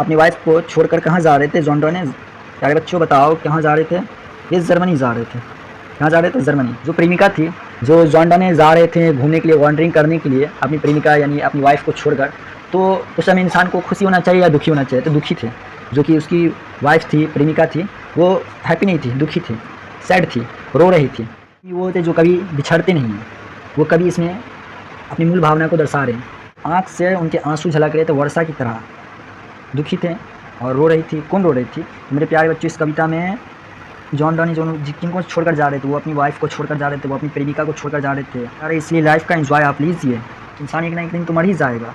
अपनी वाइफ को छोड़कर कहाँ जा रहे थे जॉन डॉ ने? प्यारे बच्चों बताओ कहाँ जा रहे थे? ये जर्मनी जा रहे थे। कहाँ जा रहे थे? जर्मनी। जो प्रेमिका थी, जो जॉन डॉ ने जा रहे थे घूमने के लिए, वॉन्डरिंग करने के लिए अपनी प्रेमिका यानी अपनी वाइफ को छोड़कर, तो उस समय इंसान को खुशी होना चाहिए या दुखी होना चाहिए? तो दुखी थे। जो कि उसकी वाइफ थी, प्रेमिका थी, वो हैप्पी नहीं थी, दुखी थी, सैड थी, रो रही थी। वो थे जो कभी बिछड़ते नहीं हैं, वो कभी इसमें अपनी मूल भावना को दर्शा रहे हैं। आँख से उनके आंसू झलक रहे थे वर्षा की तरह, दुखी थे और रो रही थी। कौन रो रही थी? मेरे प्यारे बच्चों, इस कविता में जॉन डॉ ने जो किनको छोड़कर जा रहे थे, वो अपनी वाइफ को छोड़कर जा रहे थे, वो अपनी प्रेमिका को छोड़कर जा रहे थे। अरे इसलिए लाइफ का एंजॉय आप लीजिए। इंसान एक ना एक दिन तो मर ही जाएगा,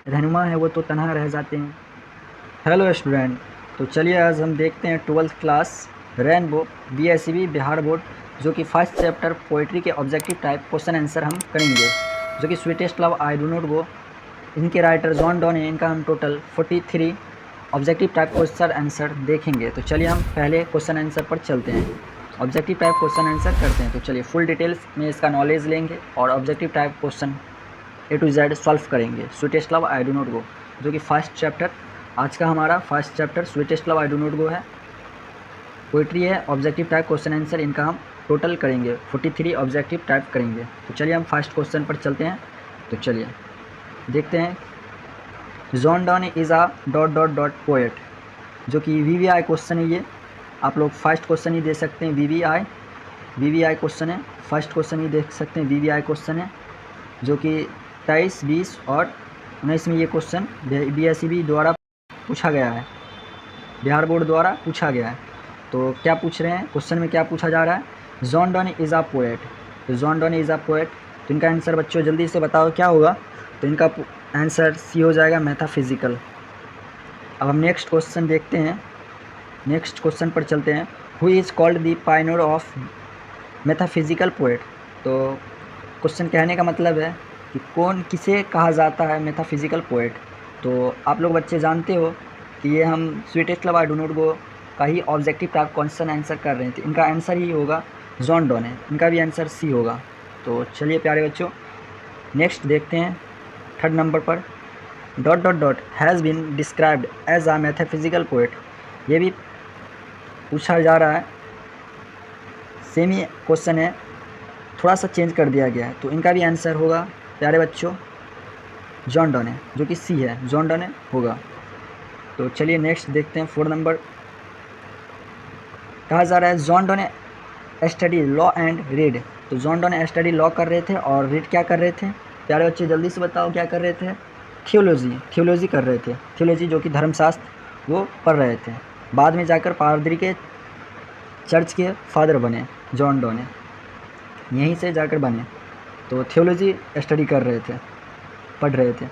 रहनुमा है वो तो तनहा रह जाते हैं। हेलो स्टूडेंट, तो चलिए आज हम देखते हैं 12th class rainbow BSEB Bihar board, जो कि फर्स्ट चैप्टर पोइट्री के ऑब्जेक्टिव टाइप क्वेश्चन आंसर हम करेंगे, जो कि sweetest love I do not गो। इनके राइटर जॉन डॉ ने। इनका हम total 43 objective type question answer देखेंगे। तो चलिए हम पहले क्वेश्चन आंसर पर चलते हैं, ऑब्जेक्टिव टाइप क्वेश्चन आंसर करते हैं। तो चलिए फुल डिटेल्स में इसका नॉलेज लेंगे और objective type question A to Z solve करेंगे। Sweetest love I do not go, जो कि फर्स्ट चैप्टर, आज का हमारा first chapter sweetest love I do not go है। पोइट्री है, ऑब्जेक्टिव टाइप क्वेश्चन आंसर इनका हम टोटल करेंगे, 43 ऑब्जेक्टिव टाइप करेंगे। तो चलिए हम फर्स्ट क्वेश्चन पर चलते हैं। तो चलिए देखते हैं। John Donne is a dot dot dot poet, जो कि VVI क्वेश्चन है। ये आप लोग फर्स्ट क्वेश्चन ही दे सकते हैं, VVI क्वेश्चन है। फर्स्ट क्वेश्चन ही देख सकते हैं, VVI क्वेश्चन है, जो कि 23, 20 और 19 में ये क्वेश्चन BSEB द्वारा पूछा गया है, बिहार बोर्ड द्वारा पूछा गया है। तो क्या पूछ रहे हैं क्वेश्चन में, क्या पूछा जा रहा है? John Donne is a poet. तो John Donne is a poet, तो इनका आंसर बच्चों जल्दी से बताओ क्या होगा? तो इनका आंसर C हो जाएगा, मैथाफिजिकल। अब हम नेक्स्ट क्वेश्चन देखते हैं, नेक्स्ट क्वेश्चन पर चलते हैं। Who is called the pioneer of metaphysical poet. तो क्वेश्चन कहने का मतलब है कि कौन, किसे कहा जाता है मैथाफिजिकल पोएट। तो आप लोग बच्चे जानते हो कि ये हम sweetest love I do not गो का ही ऑब्जेक्टिव टाइप क्वेश्चन आंसर कर रहे थे। इनका आंसर ही होगा जॉन डॉन है, इनका भी आंसर C होगा। तो चलिए प्यारे बच्चों नेक्स्ट देखते हैं, थर्ड नंबर पर dot dot dot has been described as a metaphysical poet. ये भी पूछा जा रहा है, सेम ही क्वेश्चन है, थोड़ा सा चेंज कर दिया गया है। तो इनका भी आंसर होगा प्यारे बच्चों जॉन डॉन है, जो कि C है, जॉन डॉन होगा। तो चलिए नेक्स्ट देखते हैं, 4 नंबर। कहा जा रहा है John don study law and read. तो जॉन डॉन स्टडी लॉ कर रहे थे और रीड क्या कर रहे थे? प्यारे बच्चे जल्दी से बताओ क्या कर रहे थे? थियोलॉजी कर रहे थे। थियोलॉजी जो कि धर्मशास्त्र वो पढ़ रहे थे। बाद में जाकर पादरी के चर्च के फादर बने जॉन डॉन, यहीं से जाकर बने। तो थियोलॉजी स्टडी कर रहे थे, पढ़ रहे थे।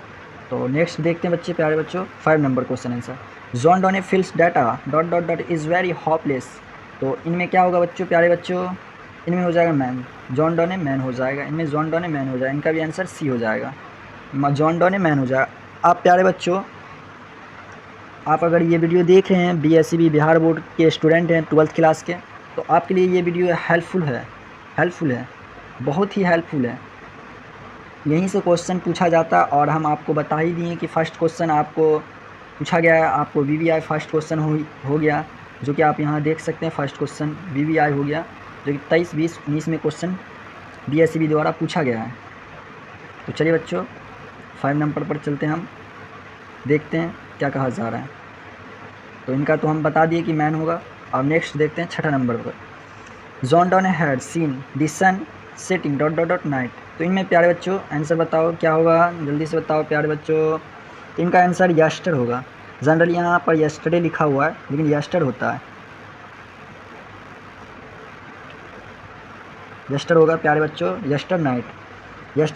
तो नेक्स्ट देखते हैं बच्चे, प्यारे बच्चों 5 number question answer. John Donne feels data dot dot dot is very hopeless. तो इनमें क्या होगा बच्चों, प्यारे बच्चों? इनमें हो जाएगा मैन, जॉन डॉन मैन हो जाएगा, इनमें जॉन डॉन मैन हो जाएगा। इनका भी आंसर C हो जाएगा, जॉन डॉन मैन हो जाएगा। आप प्यारे बच्चों, आप अगर ये वीडियो देख रहे हैं, BSEB बिहार बोर्ड के स्टूडेंट हैं 12th क्लास के, तो आपके लिए ये वीडियो हेल्पफुल है, बहुत ही हेल्पफुल है। यहीं से क्वेश्चन पूछा जाता है और हम आपको बता ही दिए कि फ़र्स्ट क्वेश्चन आपको पूछा गया है। आपको VVI फर्स्ट क्वेश्चन हो गया, जो कि आप यहाँ देख सकते हैं। फर्स्ट क्वेश्चन VVI हो गया, जो कि 23, 20, 19 में क्वेश्चन BSEB द्वारा पूछा गया है। तो चलिए बच्चों 5 नंबर पर चलते हैं, हम देखते हैं क्या कहा जा रहा है। तो इनका तो हम बता दिए कि मैन होगा। अब नेक्स्ट देखते हैं 6 नंबर पर। John Donne had seen the sun setting dot dot dot night. तो इनमें प्यारे बच्चों आंसर बताओ क्या होगा, जल्दी से बताओ प्यारे बच्चों। तो इनका आंसर यस्टर होगा। जनरली यहाँ पर यस्टरडे लिखा हुआ है, लेकिन यस्टर होता है, यस्टर होगा प्यारे बच्चों, यस्टर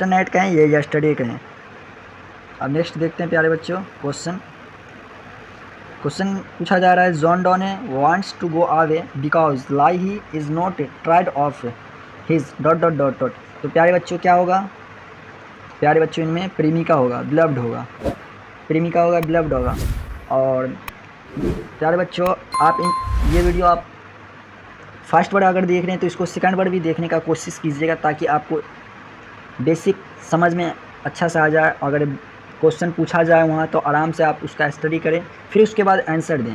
नाइट कहें, ये यस्टरडे कहें। अब नेक्स्ट देखते हैं प्यारे बच्चों क्वेश्चन पूछा जा रहा है। John Donne wants to go away because lie he is not tired of his dot dot dot dot. तो प्यारे बच्चों क्या होगा? प्यारे बच्चों इनमें प्रेमिका होगा, बिलव्ड होगा, प्रेमिका होगा, बिलव्ड होगा। और प्यारे बच्चों आप ये वीडियो आप फर्स्ट वर्ड अगर देख रहे हैं तो इसको सेकंड वर्ड भी देखने का कोशिश कीजिएगा, ताकि आपको बेसिक समझ में अच्छा से आ जाए। अगर क्वेश्चन पूछा जाए वहाँ तो आराम से आप उसका स्टडी करें, फिर उसके बाद आंसर दें।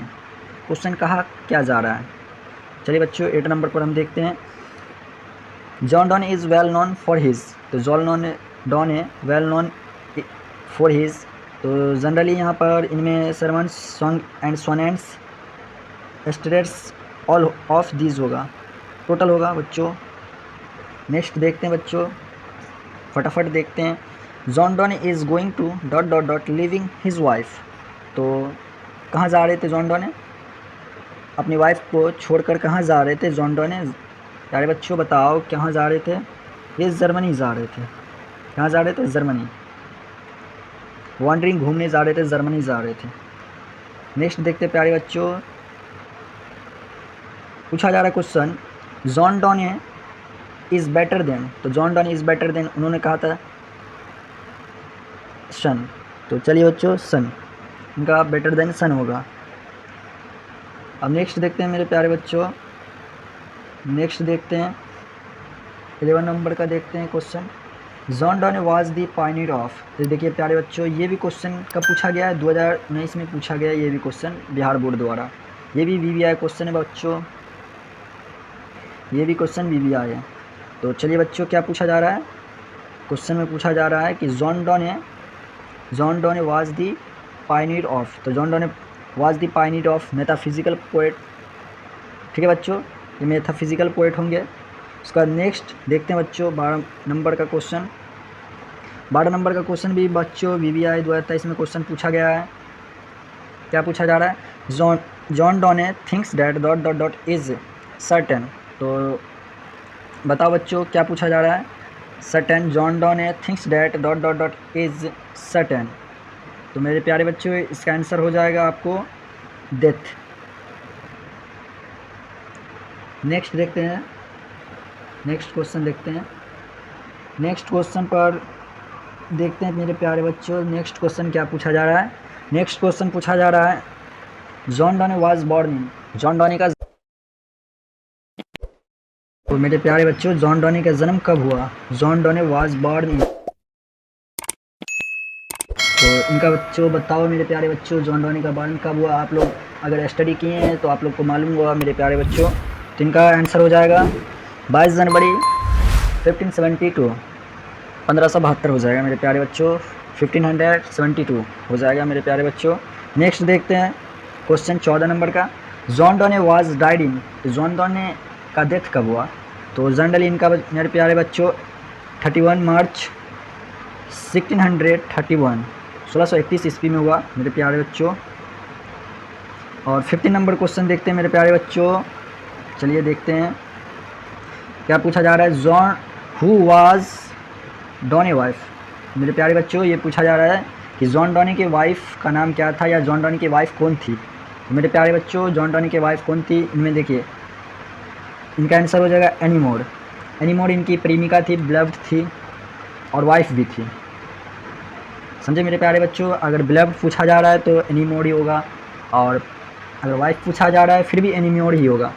क्वेश्चन कहा क्या जा रहा है। चलिए बच्चों 8 नंबर पर हम देखते हैं। John Donne is well known for his, तो जॉन डॉन है वेल नोन फॉर हिज, तो जनरली यहाँ पर इनमें servants song and sonnets states all of these होगा, टोटल होगा बच्चों। नेक्स्ट देखते हैं बच्चों, फटाफट देखते हैं। John Donne is going to dot dot dot living his wife, तो कहाँ जा रहे थे जॉन डॉन, अपनी वाइफ को छोड़कर कहाँ जा रहे थे जॉन डॉन। प्यारे बच्चों बताओ कहाँ जा रहे थे। ये जर्मनी जा रहे थे। कहाँ जा रहे थे, जर्मनी। वॉन्डरिंग घूमने जा रहे थे, जर्मनी जा रहे थे। नेक्स्ट देखते प्यारे बच्चों, पूछा जा रहा है question, John Donne is better than, तो John Donne is better than उन्होंने कहा था सन, तो चलिए बच्चों सन, इनका बेटर देन सन होगा। अब नेक्स्ट देखते हैं मेरे प्यारे बच्चों, नेक्स्ट देखते हैं 11 नंबर का देखते हैं question, John Donne was the pioneer of, तो देखिए प्यारे बच्चों ये भी क्वेश्चन कब पूछा गया है, 2019 में पूछा गया है ये भी क्वेश्चन बिहार बोर्ड द्वारा। ये भी VVI क्वेश्चन है बच्चों, ये भी क्वेश्चन VVI है। तो चलिए बच्चों क्या पूछा जा रहा है, क्वेश्चन में पूछा जा रहा है कि John Donne was the pioneer of, तो John Donne was the pioneer of metaphysical poet. ठीक है बच्चों, ये मेटाफिजिकल पोएट होंगे। उसका नेक्स्ट देखते हैं बच्चों 12 नंबर का क्वेश्चन। 12 नंबर का क्वेश्चन भी बच्चों VVI 2023 में क्वेश्चन पूछा गया है। क्या पूछा जा रहा है, John don thinks that dot dot dot is certain, तो बताओ बच्चों क्या पूछा जा रहा है, certain, John Donne thinks that dot dot dot is certain, तो मेरे प्यारे बच्चों इसका आंसर हो जाएगा आपको डेथ। नेक्स्ट देखते हैं, नेक्स्ट क्वेश्चन देखते हैं। नेक्स्ट क्वेश्चन पर देखते हैं मेरे प्यारे बच्चों, नेक्स्ट क्वेश्चन क्या पूछा जा रहा है। नेक्स्ट क्वेश्चन पूछा जा रहा है, John Donne was born in, John Donny का, तो मेरे प्यारे बच्चों जॉन डॉनी का जन्म कब हुआ, John Donny was born in, तो इनका बच्चों बताओ मेरे प्यारे बच्चों जॉन डॉनी का बर्न कब हुआ। आप लोग अगर स्टडी किए हैं तो आप लोग को मालूम होगा मेरे प्यारे बच्चों, तो इनका आंसर हो जाएगा 22 जनवरी 1572, 1572 हो जाएगा मेरे प्यारे बच्चों, 1572 हो जाएगा मेरे प्यारे बच्चों। नेक्स्ट देखते हैं क्वेश्चन 14 नंबर का, John Donne was died in, तो जॉन डॉन का डेथ कब हुआ, तो जनरली इनका मेरे प्यारे बच्चों 31 मार्च 1631, 1631 ईस्वी में हुआ मेरे प्यारे बच्चों। और 15 नंबर क्वेश्चन देखते हैं मेरे प्यारे बच्चों, चलिए देखते हैं क्या पूछा जा रहा है, John who was Donne a wife, मेरे प्यारे बच्चों ये पूछा जा रहा है कि जॉन डॉनी के वाइफ का नाम क्या था, या जॉन डॉनी की वाइफ कौन थी। तो मेरे प्यारे बच्चों जॉन डॉनी की वाइफ कौन थी, इनमें देखिए इनका आंसर हो जाएगा एनीमोर। एनीमोर इनकी प्रेमिका थी, बिलव्ड थी और वाइफ भी थी, समझे मेरे प्यारे बच्चों। अगर बिलव्ड पूछा जा रहा है तो एनीमोर ही होगा, और अगर वाइफ पूछा जा रहा है फिर भी एनीमोर ही होगा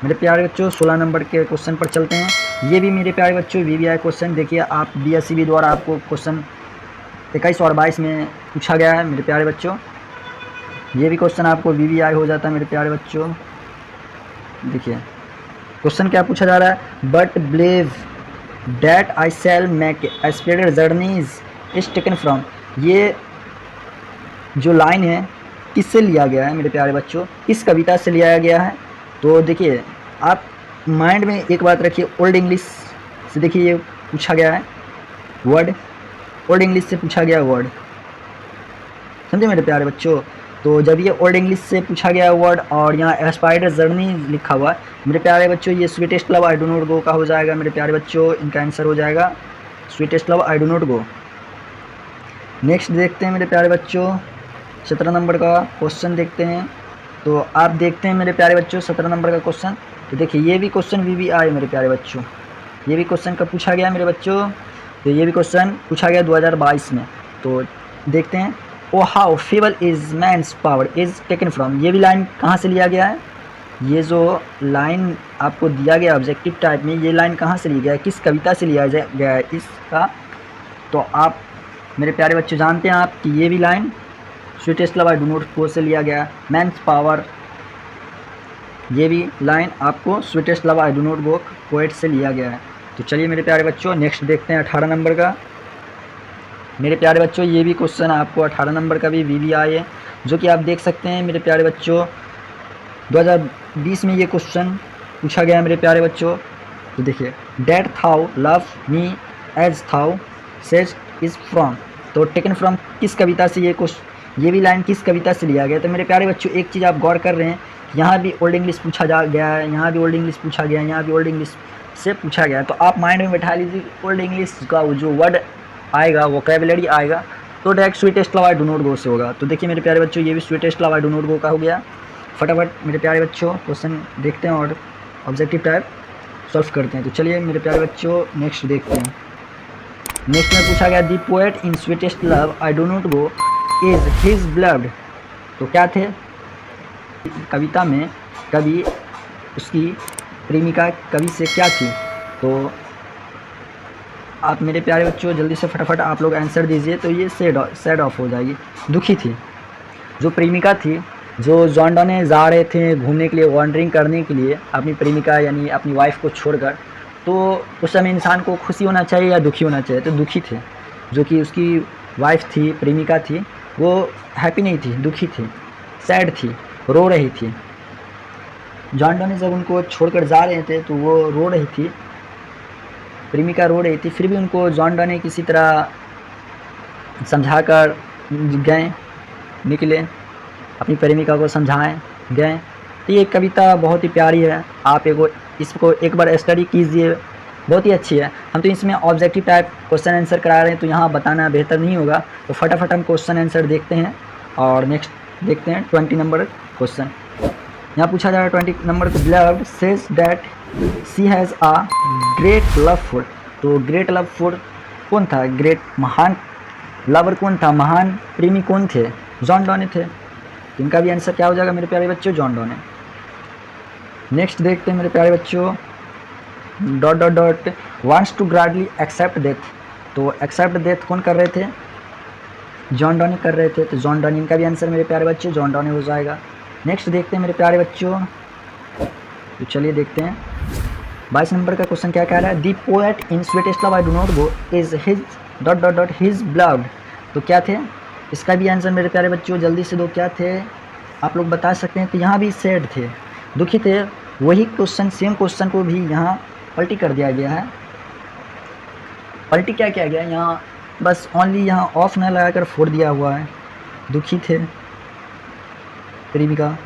मेरे प्यारे बच्चों। 16 नंबर के क्वेश्चन पर चलते हैं। ये भी मेरे प्यारे बच्चों VVI क्वेश्चन, देखिए आप BSCB द्वारा आपको क्वेश्चन 21 और 22 में पूछा गया है मेरे प्यारे बच्चों। ये भी क्वेश्चन आपको VVI हो जाता है मेरे प्यारे बच्चों। देखिए क्वेश्चन क्या पूछा जा रहा है, but believe that I shell make aspirated journeys is taken from, ये जो लाइन है किससे लिया गया है मेरे प्यारे बच्चों, किस कविता से लिया गया है। तो देखिए आप माइंड में एक बात रखिए, ओल्ड इंग्लिश से देखिए ये पूछा गया है वर्ड, ओल्ड इंग्लिश से पूछा गया वर्ड, समझे मेरे प्यारे बच्चों। तो जब ये ओल्ड इंग्लिश से पूछा गया वर्ड और यहाँ एस्पायर्ड जर्नी लिखा हुआ है मेरे प्यारे बच्चों, ये sweetest love I do not गो का हो जाएगा मेरे प्यारे बच्चों। इनका आंसर हो जाएगा sweetest love I do not go. Next देखते हैं मेरे प्यारे बच्चों 17 नंबर का क्वेश्चन देखते हैं। तो आप देखते हैं मेरे प्यारे बच्चों 17 नंबर का क्वेश्चन। तो देखिए ये भी क्वेश्चन VVI मेरे प्यारे बच्चों, ये भी क्वेश्चन कब पूछा गया मेरे बच्चों, तो ये भी क्वेश्चन पूछा गया 2022 में। तो देखते हैं, O how feeble is man's power is taken from, ये भी लाइन कहाँ से लिया गया है, ये जो लाइन आपको दिया गया ऑब्जेक्टिव टाइप में, ये लाइन कहाँ से लिया गया है, किस कविता से लिया गया है इसका। तो आप मेरे प्यारे बच्चों जानते हैं आप कि ये भी line sweetest love I do not गो से लिया गया। मैंस पावर, ये भी लाइन आपको sweetest love I do not go poet से लिया गया है। तो चलिए मेरे प्यारे बच्चों नेक्स्ट देखते हैं 18 नंबर का। मेरे प्यारे बच्चों ये भी क्वेश्चन आपको 18 नंबर का भी VVI है, जो कि आप देख सकते हैं मेरे प्यारे बच्चों 2020 में ये क्वेश्चन पूछा गया है मेरे प्यारे बच्चों। तो देखिए, that thou love me as thou says is from, तो टेकन फ्रॉम किस कविता से ये भी लाइन किस कविता से लिया गया। तो मेरे प्यारे बच्चों एक चीज़ आप गौर कर रहे हैं, यहाँ भी ओल्ड इंग्लिश पूछा जा गया है, यहाँ भी ओल्ड इंग्लिश पूछा गया है, यहाँ भी ओल्ड इंग्लिश से पूछा गया है। तो आप माइंड में बैठा लीजिए ओल्ड इंग्लिश का जो वर्ड आएगा, वोकैबुलरी आएगा, तो direct sweetest love I do not गो से होगा। तो देखिए मेरे प्यारे बच्चों ये भी sweetest love I do not गो का हो गया। फटाफट मेरे प्यारे बच्चों क्वेश्चन देखते हैं और ऑब्जेक्टिव टाइप सॉल्व करते हैं। तो चलिए मेरे प्यारे बच्चों नेक्स्ट देखते हैं। नेक्स्ट में पूछा गया दी poet in sweetest love I do not go is his blood, तो क्या थे कविता में कवि उसकी प्रेमिका कवि से क्या थी। तो आप मेरे प्यारे बच्चों जल्दी से फटाफट आप लोग आंसर दीजिए। तो ये सैड ऑफ हो जाएगी, दुखी थी। जो प्रेमिका थी, जो जॉन्डोने जा रहे थे घूमने के लिए, वॉन्डरिंग करने के लिए अपनी प्रेमिका यानी अपनी वाइफ को छोड़कर, तो उस समय इंसान को खुशी होना चाहिए या दुखी होना चाहिए। तो दुखी थे, जो कि उसकी वाइफ थी, प्रेमिका थी, वो हैप्पी नहीं थी, दुखी थी, सैड थी, रो रही थी। जॉन्डोने जब उनको छोड़कर जा रहे थे तो वो रो रही थी, प्रेमिका रो रही थी, फिर भी उनको जॉन्डोने किसी तरह समझाकर गए, निकले, अपनी प्रेमिका को समझाएं गए। तो ये कविता बहुत ही प्यारी है, आप इसको एक बार स्टडी कीजिए, बहुत ही अच्छी है। हम तो इसमें ऑब्जेक्टिव टाइप क्वेश्चन आंसर करा रहे हैं, तो यहाँ बताना बेहतर नहीं होगा। तो फटाफट हम क्वेश्चन आंसर देखते हैं और नेक्स्ट देखते हैं 20 नंबर क्वेश्चन। यहाँ पूछा जा रहा है 20 नंबर को, beloved says that she has a great love for, तो ग्रेट लव फॉर कौन था, ग्रेट महान लवर कौन था, महान प्रेमी कौन थे, जॉन्डोने थे। इनका भी आंसर क्या हो जाएगा मेरे प्यारे बच्चों, जॉन्डोने। नेक्स्ट देखते हैं मेरे प्यारे बच्चों, dot dot dot wants to gladly accept death, तो एक्सेप्ट डेथ कौन कर रहे थे, जॉन्डोने कर रहे थे। तो जॉन्डोने, इनका भी आंसर मेरे प्यारे बच्चों जॉन्डोने हो जाएगा। नेक्स्ट देखते हैं मेरे प्यारे बच्चों, तो चलिए देखते हैं 22 नंबर का क्वेश्चन क्या कह रहा है, दी poet in sweetest love I do not go is his dot dot dot his blood, तो क्या थे, इसका भी आंसर मेरे प्यारे बच्चों जल्दी से दो, क्या थे आप लोग बता सकते हैं। तो यहाँ भी सैड थे, दुखी थे, वही क्वेश्चन सेम क्वेश्चन को भी यहाँ पलटी कर दिया गया है। पलटी क्या किया गया है यहाँ, बस ओनली यहाँ ऑफ न लगाकर फोड़ दिया हुआ है। दुखी थे प्रेमिका,